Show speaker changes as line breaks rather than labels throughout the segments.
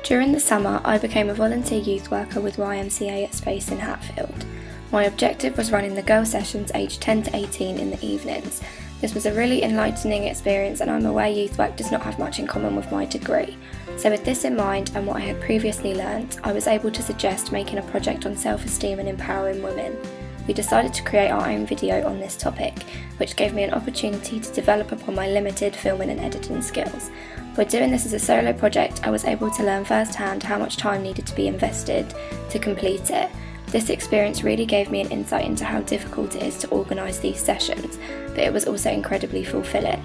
During the summer, I became a volunteer youth worker with YMCA at Space in Hatfield. My objective was running the girl sessions aged 10 to 18 in the evenings. This was a really enlightening experience, and I'm aware youth work does not have much in common with my degree. So with this in mind and what I had previously learnt, I was able to suggest making a project on self-esteem and empowering women. We decided to create our own video on this topic, which gave me an opportunity to develop upon my limited filming and editing skills. By doing this as a solo project, I was able to learn firsthand how much time needed to be invested to complete it. This experience really gave me an insight into how difficult it is to organise these sessions, but it was also incredibly fulfilling,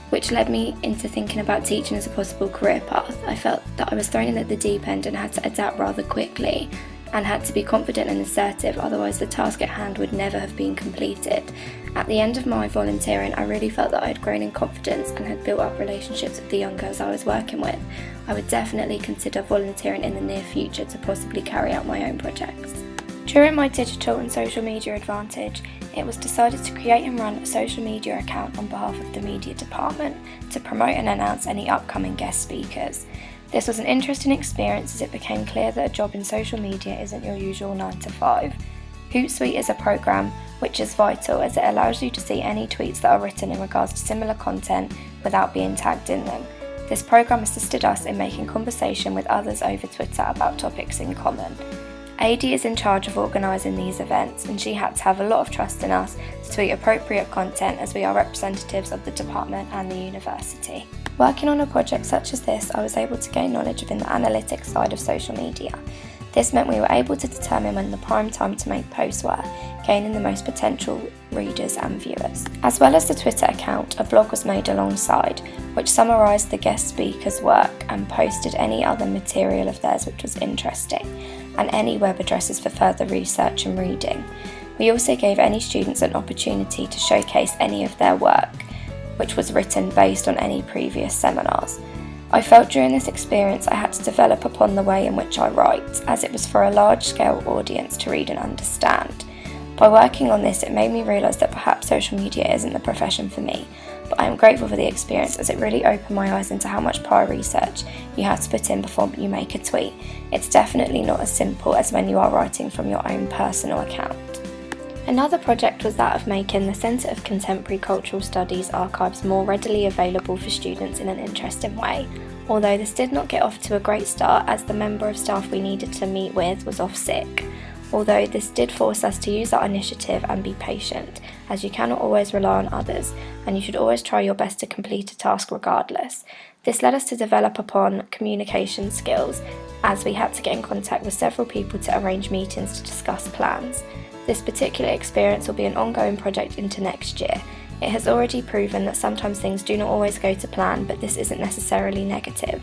which led me into thinking about teaching as a possible career path. I felt that I was thrown in at the deep end and had to adapt rather quickly, and had to be confident and assertive, otherwise the task at hand would never have been completed. At the end of my volunteering, I really felt that I had grown in confidence and had built up relationships with the young girls I was working with. I would definitely consider volunteering in the near future to possibly carry out my own projects. During my digital and social media advantage, it was decided to create and run a social media account on behalf of the media department to promote and announce any upcoming guest speakers. This was an interesting experience as it became clear that a job in social media isn't your usual 9 to 5. Hootsuite is a program which is vital as it allows you to see any tweets that are written in regards to similar content without being tagged in them. This program assisted us in making conversation with others over Twitter about topics in common. Adi is in charge of organising these events, and she had to have a lot of trust in us to tweet appropriate content as we are representatives of the department and the university. Working on a project such as this, I was able to gain knowledge within the analytics side of social media. This meant we were able to determine when the prime time to make posts were, gaining the most potential readers and viewers. As well as the Twitter account, a blog was made alongside, which summarised the guest speaker's work and posted any other material of theirs which was interesting, and any web addresses for further research and reading. We also gave any students an opportunity to showcase any of their work, which was written based on any previous seminars. I felt during this experience I had to develop upon the way in which I write, as it was for a large-scale audience to read and understand. By working on this, it made me realise that perhaps social media isn't the profession for me, but I am grateful for the experience as it really opened my eyes into how much prior research you have to put in before you make a tweet. It's definitely not as simple as when you are writing from your own personal account. Another project was that of making the Centre of Contemporary Cultural Studies archives more readily available for students in an interesting way, although this did not get off to a great start as the member of staff we needed to meet with was off sick. Although this did force us to use our initiative and be patient, as you cannot always rely on others, and you should always try your best to complete a task regardless. This led us to develop upon communication skills, as we had to get in contact with several people to arrange meetings to discuss plans. This particular experience will be an ongoing project into next year. It has already proven that sometimes things do not always go to plan, but this isn't necessarily negative,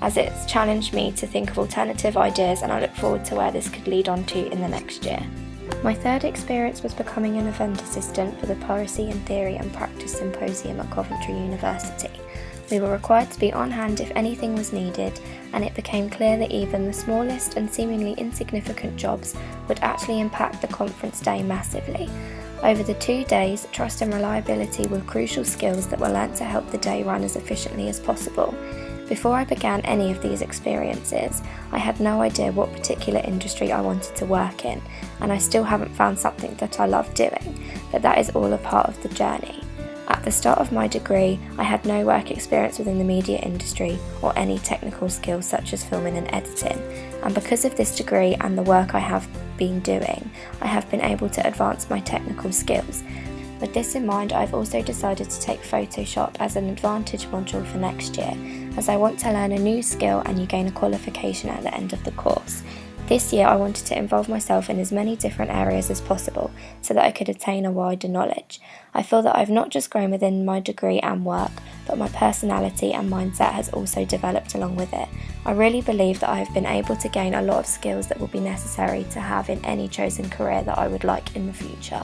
as it's challenged me to think of alternative ideas, and I look forward to where this could lead on to in the next year. My third experience was becoming an event assistant for the Piracy in Theory and Practice Symposium at Coventry University. We were required to be on hand if anything was needed, and it became clear that even the smallest and seemingly insignificant jobs would actually impact the conference day massively. Over the 2 days, trust and reliability were crucial skills that were learnt to help the day run as efficiently as possible. Before I began any of these experiences, I had no idea what particular industry I wanted to work in, and I still haven't found something that I love doing, but that is all a part of the journey. At the start of my degree, I had no work experience within the media industry or any technical skills such as filming and editing, and because of this degree and the work I have been doing, I have been able to advance my technical skills. With this in mind, I've also decided to take Photoshop as an advantage module for next year, as I want to learn a new skill and you gain a qualification at the end of the course. This year I wanted to involve myself in as many different areas as possible so that I could attain a wider knowledge. I feel that I've not just grown within my degree and work, but my personality and mindset has also developed along with it. I really believe that I have been able to gain a lot of skills that will be necessary to have in any chosen career that I would like in the future.